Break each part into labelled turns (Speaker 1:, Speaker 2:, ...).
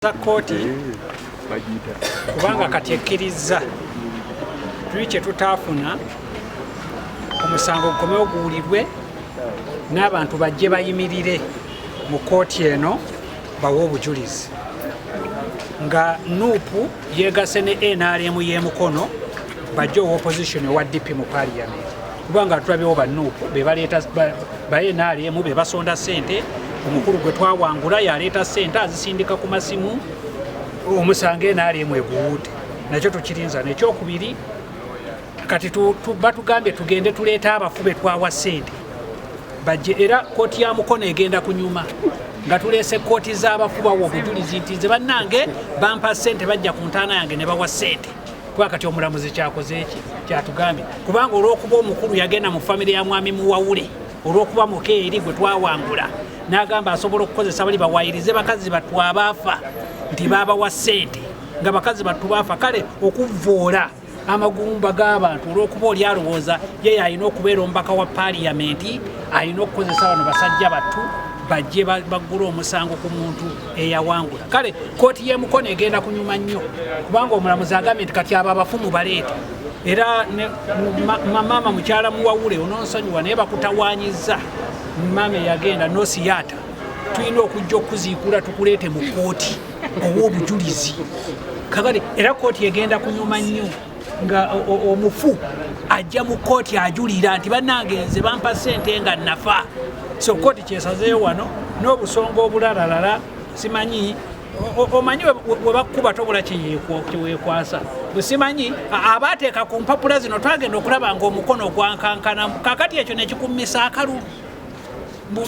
Speaker 1: za kkooti kubanga kati ekkiriza tuli kye tutaafuna omusango gukomewo guwulirwe n'abantu bajje bayimirire mu kkooti eno bawe obujulizi nga NUP yeegase ne NRM y'e Mukono bajje owa opposition owa DP mu Palamenti kubanga tulabyewo ba NUP be baleeta ba NRM be basonda ssente omukulu gwe twawangula yaleeta ssente azisindika ku masimu omusange NRM eguwuute nakyo tukirinza nekyokubiri kati batugambye tugende tuleeta abafu be twawa ssente bajje era kkooti ya Mukono egenda kunyuma nga tuleese kkooti z'abafu bawa obujulizi nti nze bannange bampa ssente bajja ku ntaana yange ne bawa ssente kuba kati omulamuzi kyakoze eki kyatugambye kubanga olw'okuba omukulu yagenda mu famire ya mwami Muwawule olw'okuba mukeeri gwe twawangula n'agamba asobola okukozesa bali bawayirize bakazi battu abaafa nti baabawa ssente nga bakazi battu baafa kale okuvvoola amagumba g'abantu olw'okuba oli alowooza ye alina okubeera omubaka wa Palamenti alina okukozesa bano basajja battu bajje baggula omusango ku muntu eyawangula kale kkooti y'e Mukono egenda kunyuma nnyo kubanga omulamuzi agambye nti kati abo abafu mubaleete era maama mukyala Muwawule ononsonyiwa naye bakutawaanyiza maama eyagenda nosiyata tulina okujja okuziikula tukuleete mu kkooti ow'obujulizi kakati era kkooti egenda kunyuma nnyo nga omufu ajja mu kkooti ajulira nti bannange nze bampa ssente nga nafa so kkooti kyesazeeyo wano n'obusonga obulalalala simanyi omanyi we bakkuba tobula kyeweekwasa bwesimanyi abaateeka ku mpapula zino twagenda okulaba nga omukono gwankankana kakati ekyo nekikumisa akalulu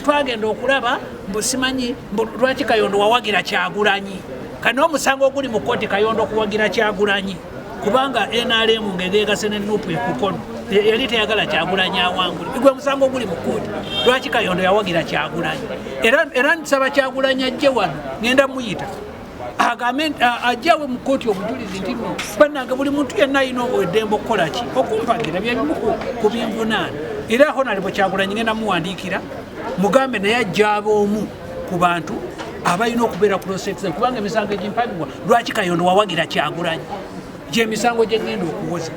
Speaker 1: twagenda okulaba mbusimanyi lwaki Kayondo wawagira Kyagulanyi kati n'omusango oguli mu kkooti Kayondo okuwagira Kyagulanyi kubanga NRM ng'egeegase ne NUP e Mukono yali teyagala Kyagulanyi awangule gwe musango oguli mu kkooti lwaki Kayondo yawagira Kyagulanyi era nsaba Kyagulanyi ajje wano ngenda muyita agambe ajjawe mu kkooti obujulizi nti no bannange buli muntu yenna alina eddembe okukola ki okumpagira byebimu ku binvunaana era Honorable Kyagulanyi ngenda muwandiikira mugambe naye ajja omu ku bantu abalina okubeera ku prosects kubanga emisango egimpagibwa lwaki Kayondo wawagira Kyagulanyi gy'emisango gye ngenda okuwoza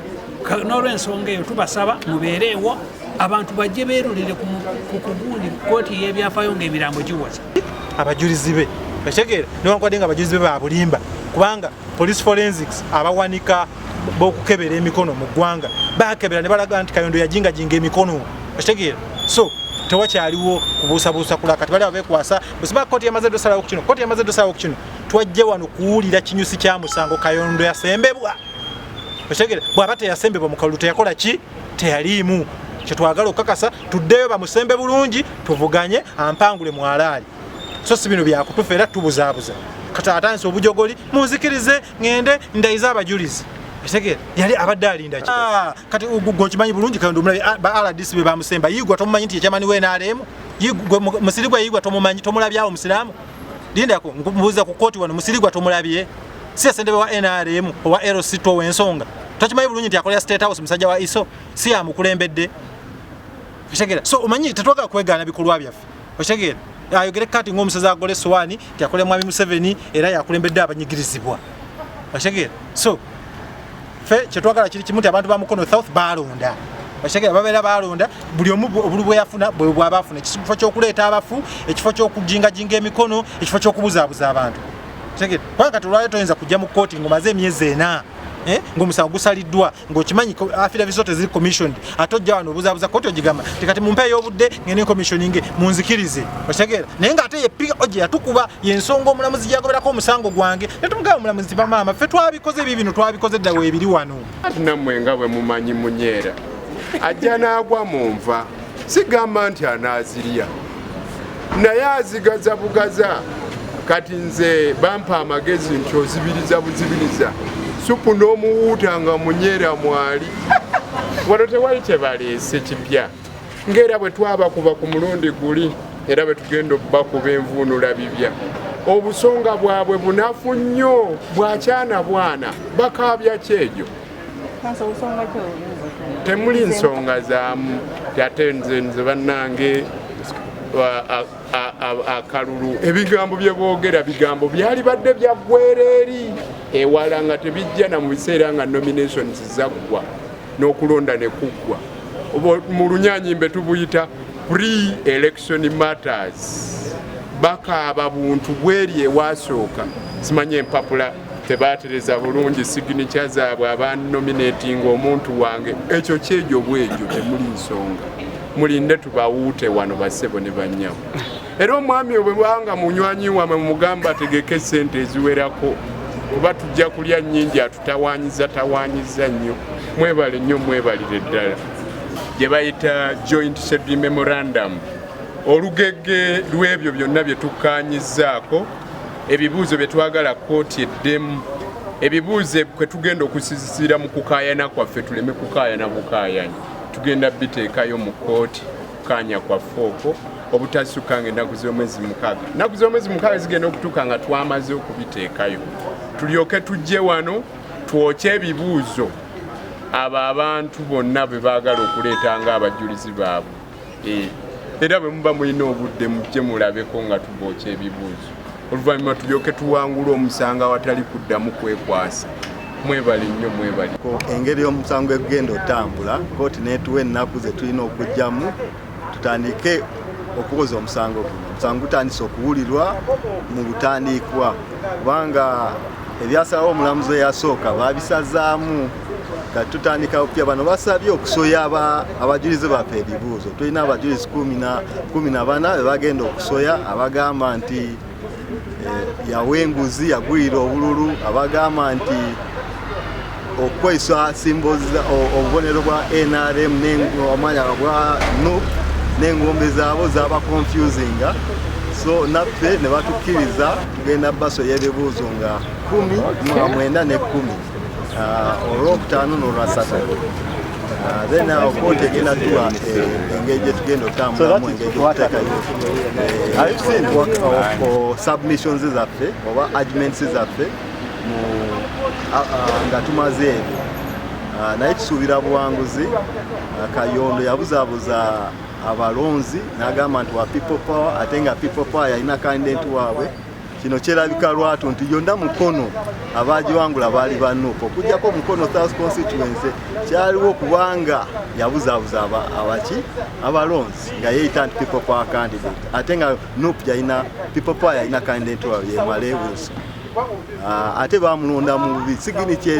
Speaker 1: n'olw'ensonga eyo tubasaba mubeereewo abantu bajje beerolere ku kugundi kkooti y'ebyafaayo ng'emirambo giwoza
Speaker 2: abajulizi be bategeera newankwadde nga abajulizi be babulimba kubanga police forensics abawanika b'okukebera emikono mu ggwanga bakebera ne balaga nti Kayondo yajingajinga emikono bategeera so tewakyaliwo kubuusabuusa kula kati bali abeekwasa bwesiba kkooti yamaze dosalawo ku kino kkooti yamaze dosalawo ku kino twajje wano kuwulira kinyusi kya musango Kayondo yasembebwa bategeera bw'aba teyasembebwa mu kalulu teyakola ki teyaliimu kyetwagala okukakasa tuddeyo bamusembe bulungi tuvuganye ampangule mwalaali so si bino byakutufa era tubuzaabuza kati atandise obujogoli munzikirize ngende ndayize abajulizi bategeera yali abadde alinda ki kati gokimanyi bulungi Kayondo omulabi ba RDC be bamusemba yigwa tomumanyi nti ekyamani we NRM musirigwa yigwa tomumanyi tomulabyawo omusiraamu lindako mbuuza ku kkooti wano musirigwa tomulabye si yasendebe wa NRM owa LC to w'ensonga tokimanyi bulungi nti akolera State House musajja wa ISO si amukulembedde bategeera so omanyi tetwagala kwegaana bikolwa byaffe bategeera ayogere kati ng'omusaza agole Sowani nti akole mwami Museveni era yakulembedde abanyigirizibwa bategeera so fe kyetwagala kiri kimu nti abantu ba Mukono South balonda bategeera babeera balonda buli omu obulu bwe yafuna bwe bwabafuna ekifo ky'okuleeta abafu ekifo ky'okujingajinga emikono ekifo ky'okubuzaabuza abantu bategeera kubanga kati olwaleero toyinza kujja mu kkooti ng'omaze emyezi 4 ng'omusango gusaliddwa ng'okimanyi affidavit zo teziri commissioned ate ojja wano obuzaabuza kkooti ogigamba tikati mumpeeyo obudde ngende commissioning munzikirize bategeera naye ng'ate ye POG yatukuba yensonga omulamuzi gyagoberako omusango gwange netumugamba omulamuzi bamaama ffe twabikoze bibino twabikoze dda weebiri wano
Speaker 3: nammwe nga bwe mumanyi munyeera ajja n'agwa mu nva sigamba nti anaazirya naye azigaza bugaza kati nze bampa amagezi nti ozibiriza buzibiriza supu n'omuwuuta nga munyeera mwali wano tewali kyebaleese kipya ng'era bwe twabakuba ku mulundi guli era bwe tugenda okubakuba envuunula bibya obusonga bwabwe bunafu nnyo bwakyana bwana bakaabya kyegyo temuli nsonga zaamu ate nze bannange akalulu ebigambo bye boogera bigambo byali badde bya ggwereeri ewala nga tebijja na mu biseera nga nominations zaggwa n'okulonda ne kuggwa. Mu lunyanyimbe tubuyita pre-election matters. Bakaaba buntu bweri ewasooka simanye empapula tebatereza bulungi signature zaabwe abanominating omuntu wange ekyo kyejo bwejo temuli nsonga mulinde tubawuute wano bassebo ne bannyamu. Era omwami obwebanga munywanyi wamwe mugamba ategeke sente eziwerako kuba tujja kulya nnyingi atutawanyiza nnyo. Mwebale nnyo mwebalire ddala gye bayita joint schedule memorandum. Olugege lw'ebyo byonna bye tukkaanyizaako ebibuuzo bye twagala kkooti eddemu ebibuuzo kwe tugenda okusizira mu kukaayana kwaffe tuleme kukaayana bukaayanya tugenda biteekayo mu kkooti kukaanya kwaffe okwo obutasukanga ennaku z'omwezi 6. Ennaku z'omwezi 6 zigenda okutuuka nga twamaze okubiteekayo tulyoke tujje wano twokye ebibuuzo abo abantu bonna bwe baagala okuleeta ng'abajulizi baabwe. Era bwe muba mulina obudde mujje mulabeko nga tubookya ebibuuzo oluvannyuma tulyoke tuwangula omusango awatali kuddamu kwekwasa. Mwebale nnyo mwebale.
Speaker 4: Engeri y'omusango egenda otambula kkooti neetuwa ennaku ze tulina okugyamu tutandike okuwoza omusango guno. Omusango gutandise okuwulirwa mu butandikwa kubanga ebyasalawo omulamuzi eyasooka baabisazaamu kati tutandika opya. Bano basabye okusoya abajulizi baffe ebibuuzo. Tulina abajulizi 14 be bagenda okusoya abagamba nti yawa enguzi yagwirira obululu abagamba nti okukozesa simboza obubonero bwa NRM n'omwanya gwa NUP n'engombe zaabo zaba confusinga so naffe ne batukkiriza tugenda basoya ebibuuzo nga 19 ne 10 olwokutaano n'olwasatu. Then kkooti egenda tuwa engeri gye tugenda otambulamu engeri gy'okuteekayo submissions zaffe oba arguments zaffe nga tumaze ebyo. Naye kisuubira buwanguzi. Kayondo yabuzaabuza abalonzi n'agamba nti wa people power ate nga people power yalina candidate waabwe. Kino kyerabika lwatu nti yonna Mukono abagiwangula baali ba NUP okujjako Mukono South constituency kyaliwo kubanga yabuzaabuza abalonzi nga yeeyita nti people power candidate ate nga NUP yalina people power yalina candidate waabwe Yemale Wilson. Ate bamulonda mu bubi siginiky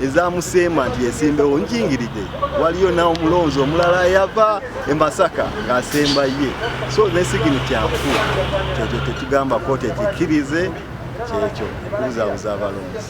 Speaker 4: ezamuseema nti yesimbewo njingiridde. Waliyo nawo omulonzi omulala yava e Masaka ng'asemba ye. So ne siginiky anfu kyekyo tetugamba kkooti ekikkirize kyekyo okubuzaabuza abalonzi.